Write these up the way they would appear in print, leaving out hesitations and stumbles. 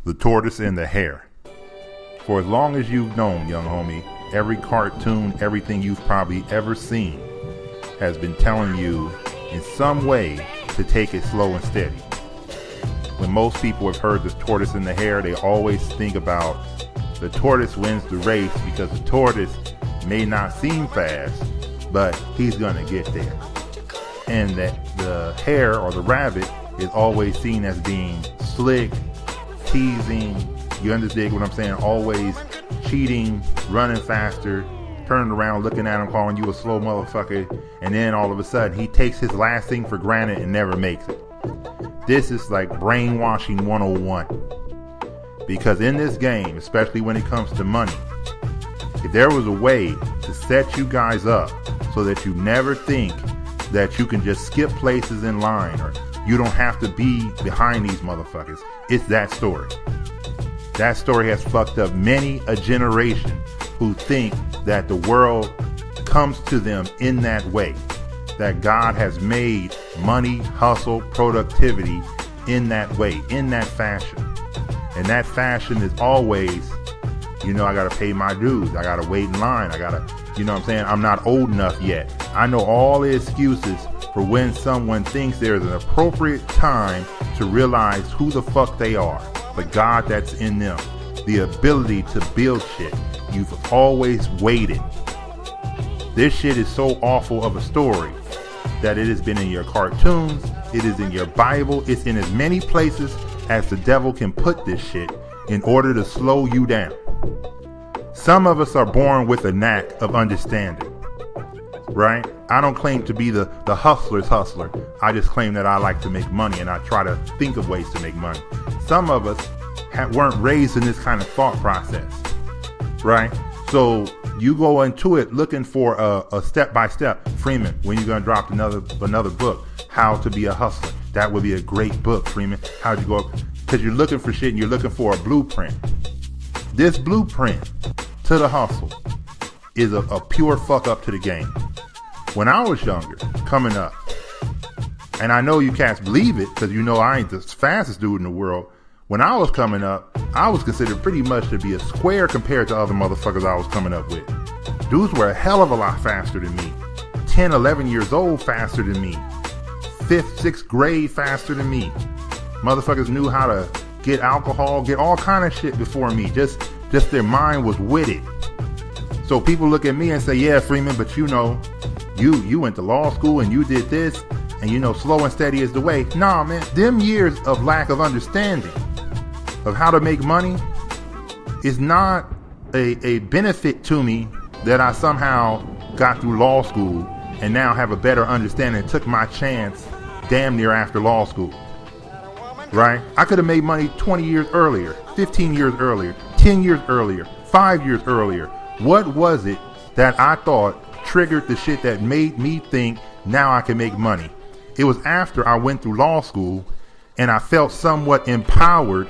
The Tortoise and the Hare. For as long as you've known, young homie, every cartoon, everything you've probably ever seen has been telling you in some way to take it slow and steady. When most people have heard the tortoise and the hare, they always think about the tortoise wins the race because the tortoise may not seem fast, but he's gonna get there. And that the hare or the rabbit is always seen as being slick, teasing, you understand what I'm saying? Always cheating, running faster, turning around, looking at him, calling you a slow motherfucker, and then all of a sudden he takes his last thing for granted and never makes it. This is like brainwashing 101. Because in this game, especially when it comes to money, if there was a way to set you guys up so that you never think that you can just skip places in line or you don't have to be behind these motherfuckers, it's that story. That story has fucked up many a generation who think that the world comes to them in that way. That God has made money, hustle, productivity in that way, in that fashion. And that fashion is always, I gotta pay my dues. I gotta wait in line. I gotta, I'm not old enough yet. I know all the excuses for when someone thinks there's an appropriate time to realize who the fuck they are. The God that's in them. The ability to build shit. You've always waited. This shit is so awful of a story that it has been in your cartoons, it is in your Bible, it's in as many places as the devil can put this shit in order to slow you down. Some of us are born with a knack of understanding, right? I don't claim to be the hustler's hustler. I just claim that I like to make money and I try to think of ways to make money. Some of us weren't raised in this kind of thought process, right? So you go into it looking for a step-by-step. Freeman, when you're going to drop another book, How to Be a Hustler. That would be a great book, Freeman. How'd you go? Because you're looking for shit and you're looking for a blueprint. This blueprint to the hustle is a pure fuck up to the game. When I was younger, coming up, and I know you cats believe it because I ain't the fastest dude in the world. When I was coming up, I was considered pretty much to be a square compared to other motherfuckers I was coming up with. Dudes were a hell of a lot faster than me. 10, 11 years old faster than me. 5th, 6th grade faster than me. Motherfuckers knew how to get alcohol, get all kind of shit before me. Just their mind was with it. So people look at me and say, yeah, Freeman, but you went to law school and you did this and slow and steady is the way. Nah, man, them years of lack of understanding of how to make money is not a benefit to me that I somehow got through law school and now have a better understanding and took my chance damn near after law school, right? I could have made money 20 years earlier, 15 years earlier, 10 years earlier, 5 years earlier. What was it that I thought triggered the shit that made me think now I can make money? It was after I went through law school and I felt somewhat empowered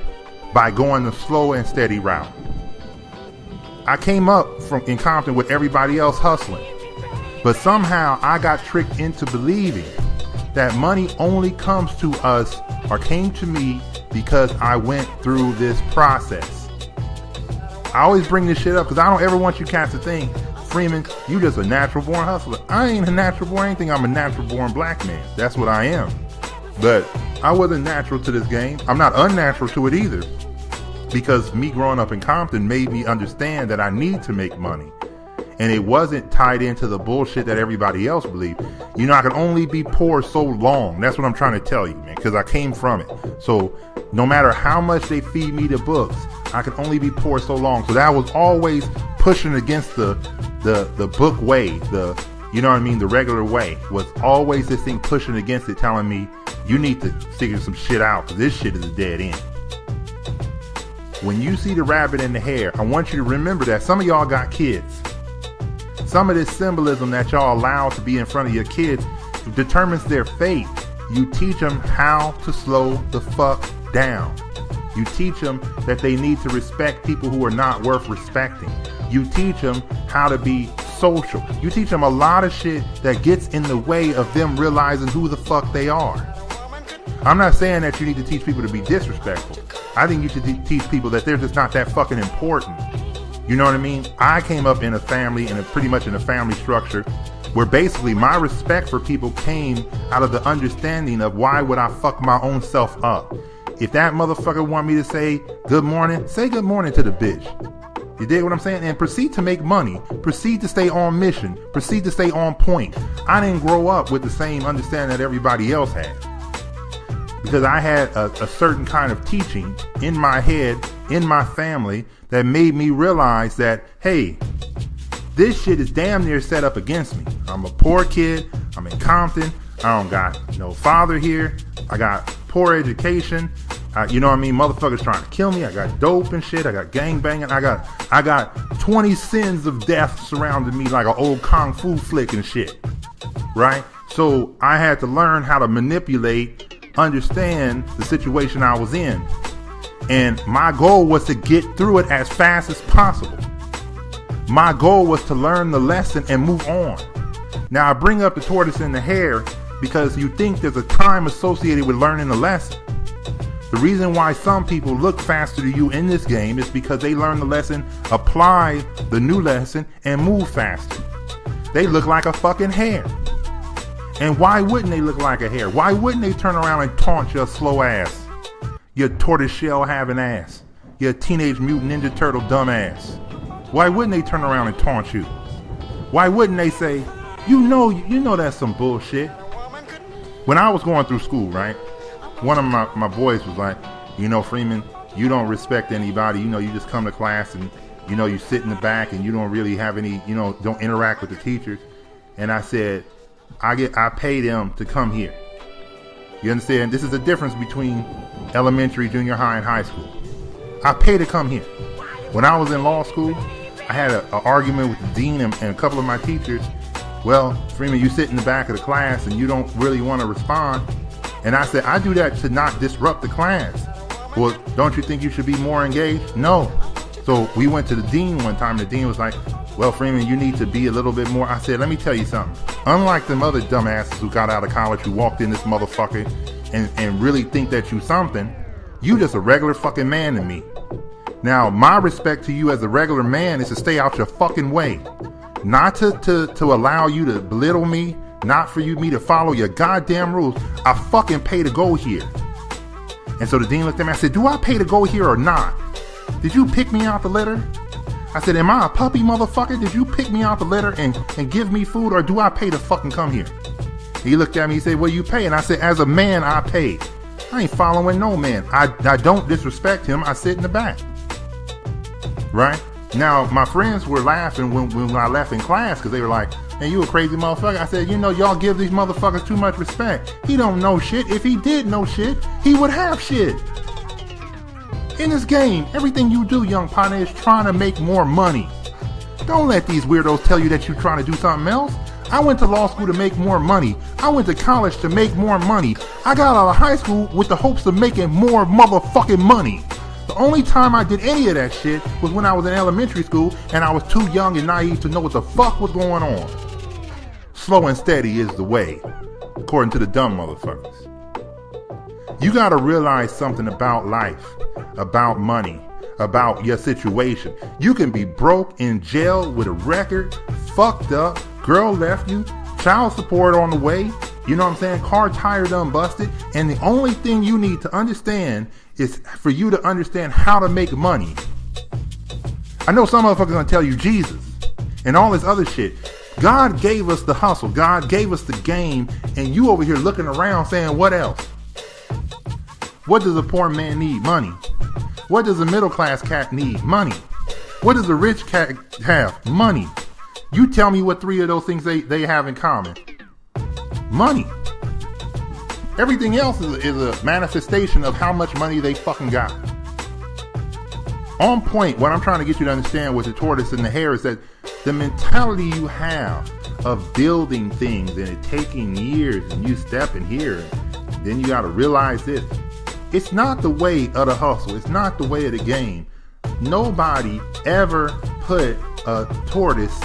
by going the slow and steady route. I came up in Compton with everybody else hustling, but somehow I got tricked into believing that money only comes to us or came to me because I went through this process. I always bring this shit up because I don't ever want you cats to think, Freeman, you just a natural born hustler. I ain't a natural born anything. I'm a natural born black man. That's what I am. But I wasn't natural to this game. I'm not unnatural to it either. Because me growing up in Compton made me understand that I need to make money. And it wasn't tied into the bullshit that everybody else believed. I can only be poor so long. That's what I'm trying to tell you, man, because I came from it. So no matter how much they feed me the books, I can only be poor so long. So that was always pushing against the book way, the regular way was always this thing pushing against it, telling me you need to figure some shit out because this shit is a dead end. When you see the rabbit and the hare, I want you to remember that some of y'all got kids. Some of this symbolism that y'all allow to be in front of your kids determines their fate. You teach them how to slow the fuck down. You teach them that they need to respect people who are not worth respecting. You teach them how to be social. You teach them a lot of shit that gets in the way of them realizing who the fuck they are. I'm not saying that you need to teach people to be disrespectful. I think you should teach people that they're just not that fucking important. You know what I mean? I came up in a family, pretty much in a family structure, where basically my respect for people came out of the understanding of why would I fuck my own self up? If that motherfucker want me to say good morning, say good morning to the bitch. You dig what I'm saying? And proceed to make money. Proceed to stay on mission. Proceed to stay on point. I didn't grow up with the same understanding that everybody else had. Because I had a certain kind of teaching in my head, in my family, that made me realize that, hey, this shit is damn near set up against me. I'm a poor kid. I'm in Compton. I don't got no father here. I got poor education. You know what I mean? Motherfuckers trying to kill me. I got dope and shit. I got gang banging. I got 20 sins of death surrounding me like an old kung fu flick and shit. Right? So I had to learn how to manipulate, understand the situation I was in. And my goal was to get through it as fast as possible. My goal was to learn the lesson and move on. Now I bring up the Tortoise and the Hare because you think there's a time associated with learning the lesson. The reason why some people look faster to you in this game is because they learn the lesson, apply the new lesson, and move faster. They look like a fucking hare. And why wouldn't they look like a hare? Why wouldn't they turn around and taunt your slow ass? Your tortoiseshell having ass. Your Teenage Mutant Ninja Turtle dumb ass. Why wouldn't they turn around and taunt you? Why wouldn't they say, you know that's some bullshit? When I was going through school, right? One of my boys was like, Freeman, you don't respect anybody. You just come to class and, you sit in the back and you don't really have any, don't interact with the teachers. And I said, I pay them to come here. You understand? This is the difference between elementary, junior high, and high school. I pay to come here. When I was in law school, I had an argument with the dean and a couple of my teachers. Well, Freeman, you sit in the back of the class and you don't really want to respond. And I said, I do that to not disrupt the class. Well, don't you think you should be more engaged? No. So we went to the dean one time. The dean was like, well, Freeman, you need to be a little bit more. I said, let me tell you something. Unlike them other dumbasses who got out of college, who walked in this motherfucker and really think that you something, you just a regular fucking man to me. Now, my respect to you as a regular man is to stay out your fucking way. Not to allow you to belittle me. Not for me to follow your goddamn rules. I fucking pay to go here. And so the dean looked at me. I said, do I pay to go here or not? Did you pick me out the litter? I said, am I a puppy, motherfucker? Did you pick me out the litter and give me food, or do I pay to fucking come here? He looked at me. He said, well, you pay. And I said, as a man, I pay. I ain't following no man. I don't disrespect him. I sit in the back. Right? Now, my friends were laughing when I left in class because they were like, man, you a crazy motherfucker. I said, y'all give these motherfuckers too much respect. He don't know shit. If he did know shit, he would have shit. In this game, everything you do, young partner, is trying to make more money. Don't let these weirdos tell you that you're trying to do something else. I went to law school to make more money. I went to college to make more money. I got out of high school with the hopes of making more motherfucking money. The only time I did any of that shit was when I was in elementary school and I was too young and naive to know what the fuck was going on. Slow and steady is the way, according to the dumb motherfuckers. You gotta realize something about life, about money, about your situation. You can be broke, in jail, with a record, fucked up, girl left you, child support on the way, you know what I'm saying, car tire done busted, and the only thing you need to understand is for you to understand how to make money. I know some motherfuckers gonna tell you Jesus and all this other shit. God gave us the hustle. God gave us the game, and you over here looking around saying, what else? What does a poor man need? Money. What does a middle class cat need? Money. What does a rich cat have? Money. You tell me what three of those things they have in common. Money. Everything else is a manifestation of how much money they fucking got. On point, what I'm trying to get you to understand with the Tortoise and the Hare is that the mentality you have of building things and it taking years and you stepping here, and then you got to realize this. It's not the way of the hustle. It's not the way of the game. Nobody ever put a tortoise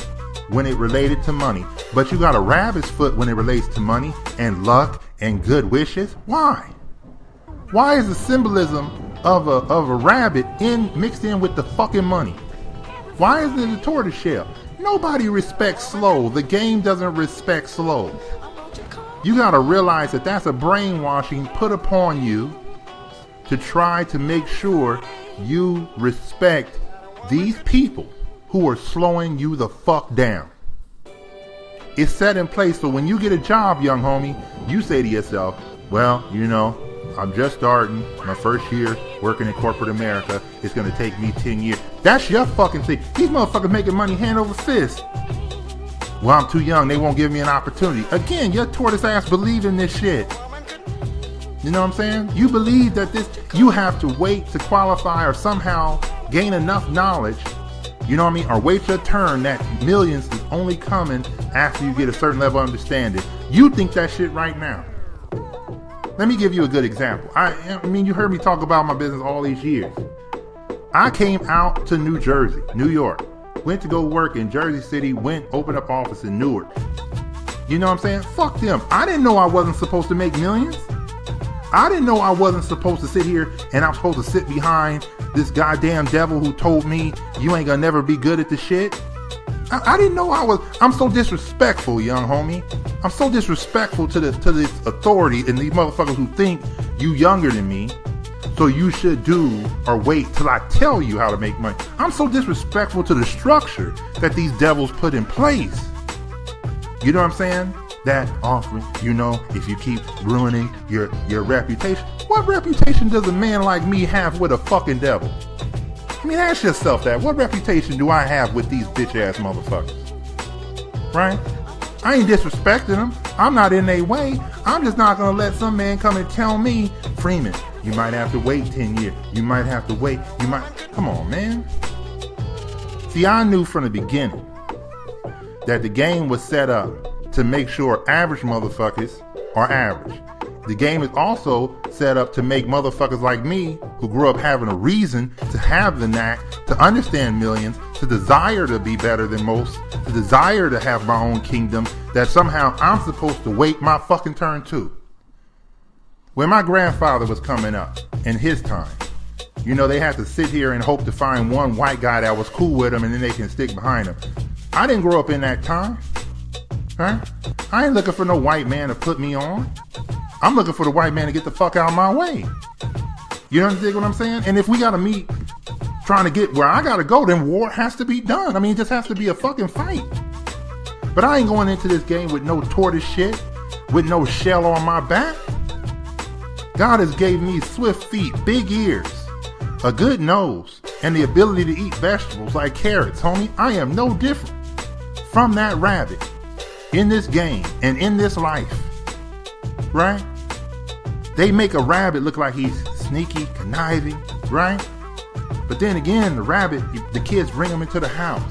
when it related to money. But you got a rabbit's foot when it relates to money and luck and good wishes. Why? Why is the symbolism of a rabbit mixed in with the fucking money. Why is it a tortoise shell? Nobody respects slow. The game doesn't respect slow. You gotta realize that that's a brainwashing put upon you to try to make sure you respect these people who are slowing you the fuck down. It's set in place so when you get a job, young homie, you say to yourself, well, you know, I'm just starting my first year working in corporate America. It's going to take me 10 years. That's your fucking thing. These motherfuckers making money hand over fist. Well, I'm too young. They won't give me an opportunity. Again, your tortoise ass believe in this shit. You know what I'm saying? You believe that you have to wait to qualify or somehow gain enough knowledge, you know what I mean? Or wait your turn that millions is only coming after you get a certain level of understanding. You think that shit right now. Let me give you a good example. I mean, you heard me talk about my business all these years. I came out to New Jersey, New York, went to go work in Jersey City, opened up office in Newark. You know what I'm saying? Fuck them. I didn't know I wasn't supposed to make millions. I didn't know I wasn't supposed to sit here and I'm supposed to sit behind this goddamn devil who told me you ain't gonna never be good at the shit. I didn't know I'm so disrespectful, young homie. I'm so disrespectful to this authority and these motherfuckers who think you younger than me. So you should do or wait till I tell you how to make money. I'm so disrespectful to the structure that these devils put in place. You know what I'm saying? That offering, you know, if you keep ruining your reputation. What reputation does a man like me have with a fucking devil? I mean, ask yourself that. What reputation do I have with these bitch ass motherfuckers? Right? I ain't disrespecting them. I'm not in their way. I'm just not gonna let some man come and tell me, Freeman, you might have to wait 10 years. You might have to wait. Come on, man. See, I knew from the beginning that the game was set up to make sure average motherfuckers are average. The game is also set up to make motherfuckers like me, who grew up having a reason to have the knack, to understand millions, to desire to be better than most, to desire to have my own kingdom, that somehow I'm supposed to wait my fucking turn too. When my grandfather was coming up in his time, you know, they had to sit here and hope to find one white guy that was cool with him and then they can stick behind him. I didn't grow up in that time. Right? I ain't looking for no white man to put me on. I'm looking for the white man to get the fuck out of my way. You understand what I'm saying? And if we gotta meet trying to get where I gotta go, then war has to be done. I mean, it just has to be a fucking fight. But I ain't going into this game with no tortoise shit, with no shell on my back. God has gave me swift feet, big ears, a good nose, and the ability to eat vegetables like carrots, homie. I am no different from that rabbit in this game and in this life, right? They make a rabbit look like he's sneaky, conniving, right? But then again, the rabbit, the kids bring him into the house.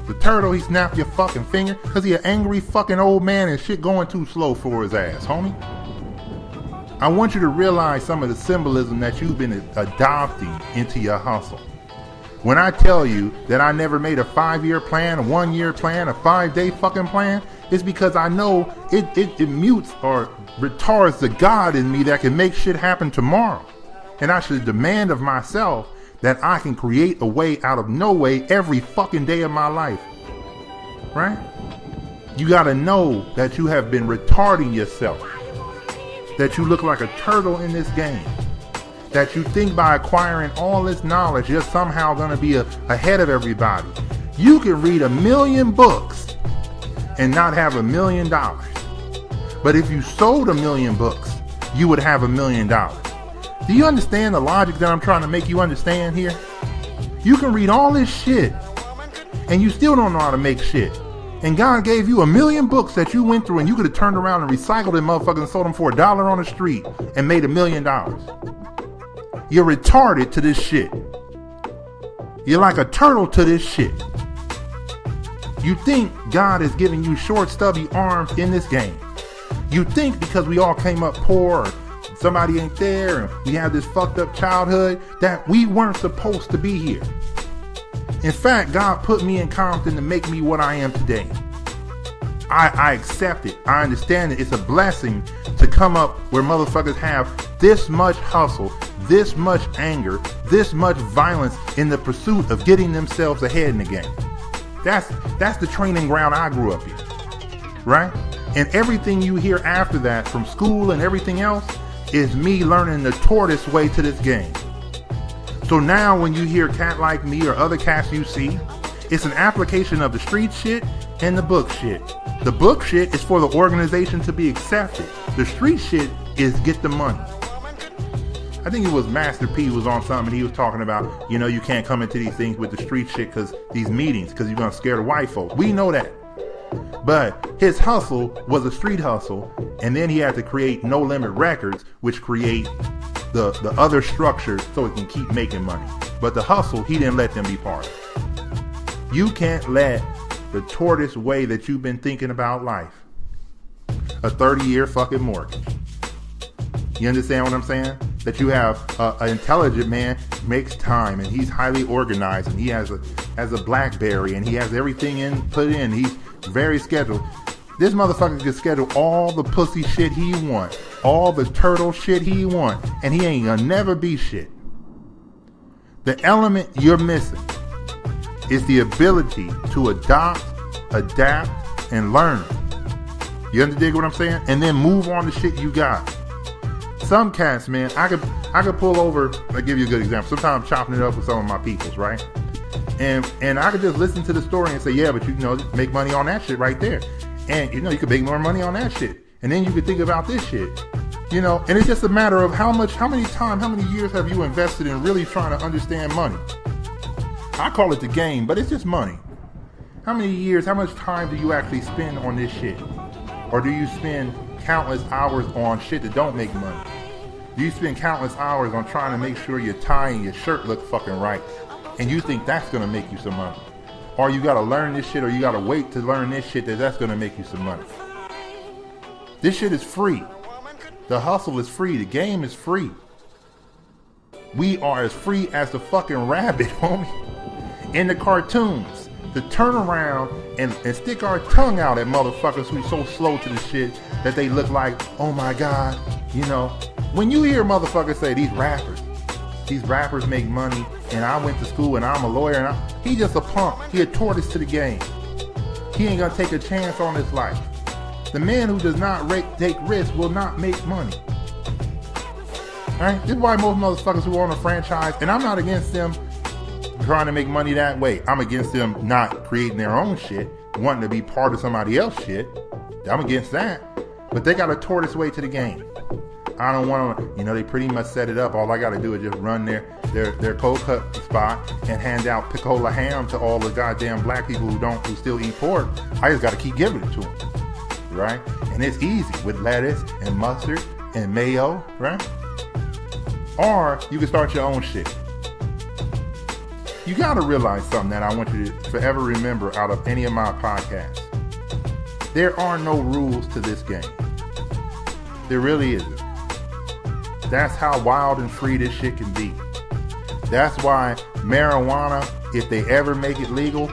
The turtle, he snap your fucking finger because he an angry fucking old man and shit going too slow for his ass, homie. I want you to realize some of the symbolism that you've been adopting into your hustle. When I tell you that I never made a 5-year plan, a 1-year plan, a 5-day fucking plan, it's because I know it mutes or retards the God in me that can make shit happen tomorrow. And I should demand of myself that I can create a way out of no way every fucking day of my life. Right? You gotta know that you have been retarding yourself. That you look like a turtle in this game. That you think by acquiring all this knowledge, you're somehow gonna be ahead of everybody. You can read 1,000,000 books and not have $1 million. But if you sold 1,000,000 books, you would have $1 million. Do you understand the logic that I'm trying to make you understand here? You can read all this shit and you still don't know how to make shit. And God gave you 1,000,000 books that you went through and you could have turned around and recycled them motherfuckers and sold them for $1 on the street and made $1 million. You're retarded to this shit. You're like a turtle to this shit. You think God is giving you short, stubby arms in this game. You think because we all came up poor, or somebody ain't there, and we have this fucked up childhood, that we weren't supposed to be here. In fact, God put me in Compton to make me what I am today. I accept it. I understand it. It's a blessing to come up where motherfuckers have this much hustle, this much anger, this much violence in the pursuit of getting themselves ahead in the game. That's the training ground I grew up in, right? And everything you hear after that from school and everything else is me learning the tortoise way to this game. So now when you hear cat like me or other cats you see, it's an application of the street shit and the book shit. The book shit is for the organization to be accepted. The street shit is get the money. I think it was Master P was on something and he was talking about, you can't come into these things with the street shit because these meetings, because you're going to scare the white folks. We know that. But his hustle was a street hustle, and then he had to create No Limit Records, which create the other structures so it can keep making money. But the hustle, he didn't let them be part of. You can't let the tortoise way that you've been thinking about life, a 30-year fucking mortgage. You understand what I'm saying? That you have an intelligent man makes time and he's highly organized and he has a BlackBerry and he has everything put in. He's very scheduled. This motherfucker can schedule all the pussy shit he want, all the turtle shit he want, and he ain't gonna never be shit. The element you're missing is the ability to adopt, adapt, and learn. You understand what I'm saying? And then move on to shit you got. Some cats, man, I could pull over. I'll give you a good example. Sometimes I'm chopping it up with some of my peoples, right? And I could just listen to the story and say, yeah, but make money on that shit right there. And you could make more money on that shit. And then you could think about this shit. And it's just a matter of how many years have you invested in really trying to understand money? I call it the game, but it's just money. How many years, how much time do you actually spend on this shit? Or do you spend countless hours on shit that don't make money? Do you spend countless hours on trying to make sure your tie and your shirt look fucking right? And you think that's gonna make you some money? Or you gotta learn this shit, or you gotta wait to learn this shit that's gonna make you some money. This shit is free. The hustle is free. The game is free. We are as free as the fucking rabbit, homie. In the cartoons, to turn around and stick our tongue out at motherfuckers who's so slow to the shit that they look like, oh my God, When you hear motherfuckers say these rappers make money, and I went to school and I'm a lawyer, and he just a punk. He a tortoise to the game. He ain't gonna take a chance on his life. The man who does not take risks will not make money. Alright? This is why most motherfuckers who own a franchise, and I'm not against them trying to make money that way. I'm against them not creating their own shit, wanting to be part of somebody else's shit. I'm against that. But they got a tortoise way to the game. I don't want to, they pretty much set it up. All I got to do is just run their cold cut spot and hand out picola ham to all the goddamn black people who still eat pork. I just got to keep giving it to them, right? And it's easy with lettuce and mustard and mayo, right? Or you can start your own shit. You got to realize something that I want you to forever remember out of any of my podcasts. There are no rules to this game. There really isn't. That's how wild and free this shit can be. That's why marijuana, if they ever make it legal,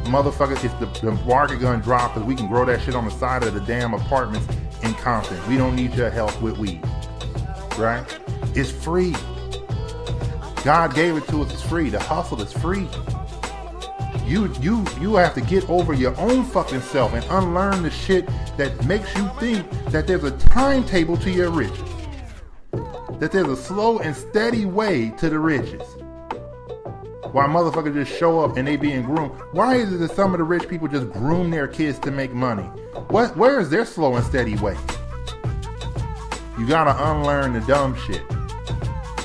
motherfuckers, it's the market gonna drop because we can grow that shit on the side of the damn apartments in Compton. We don't need your help with weed, right? It's free. God gave it to us. It's free. The hustle is free. You have to get over your own fucking self and unlearn the shit that makes you think that there's a timetable to your riches. That there's a slow and steady way to the riches. Why motherfuckers just show up and they being groomed? Why is it that some of the rich people just groom their kids to make money? Where is their slow and steady way? You gotta unlearn the dumb shit.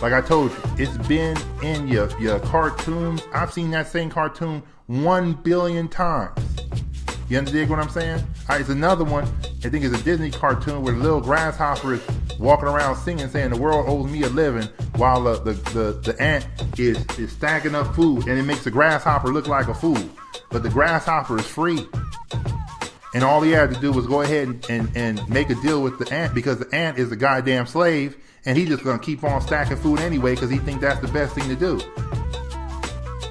Like I told you, it's been in your cartoons. I've seen that same cartoon 1 billion times. You understand what I'm saying? It's another one. I think it's a Disney cartoon where the little grasshopper is walking around singing, saying the world owes me a living, while the ant is stacking up food, and it makes the grasshopper look like a fool. But the grasshopper is free. And all he had to do was go ahead and make a deal with the ant, because the ant is a goddamn slave, and he's just going to keep on stacking food anyway because he thinks that's the best thing to do.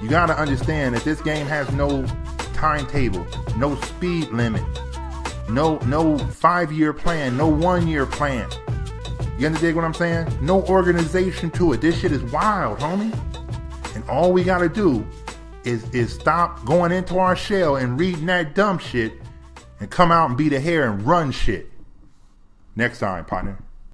You got to understand that this game has no timetable, no speed limit. No 5-year plan, no 1-year plan. You understand what I'm saying? No organization to it. This shit is wild, homie. And all we gotta do is stop going into our shell and reading that dumb shit and come out and be the hare and run shit. Next time, partner.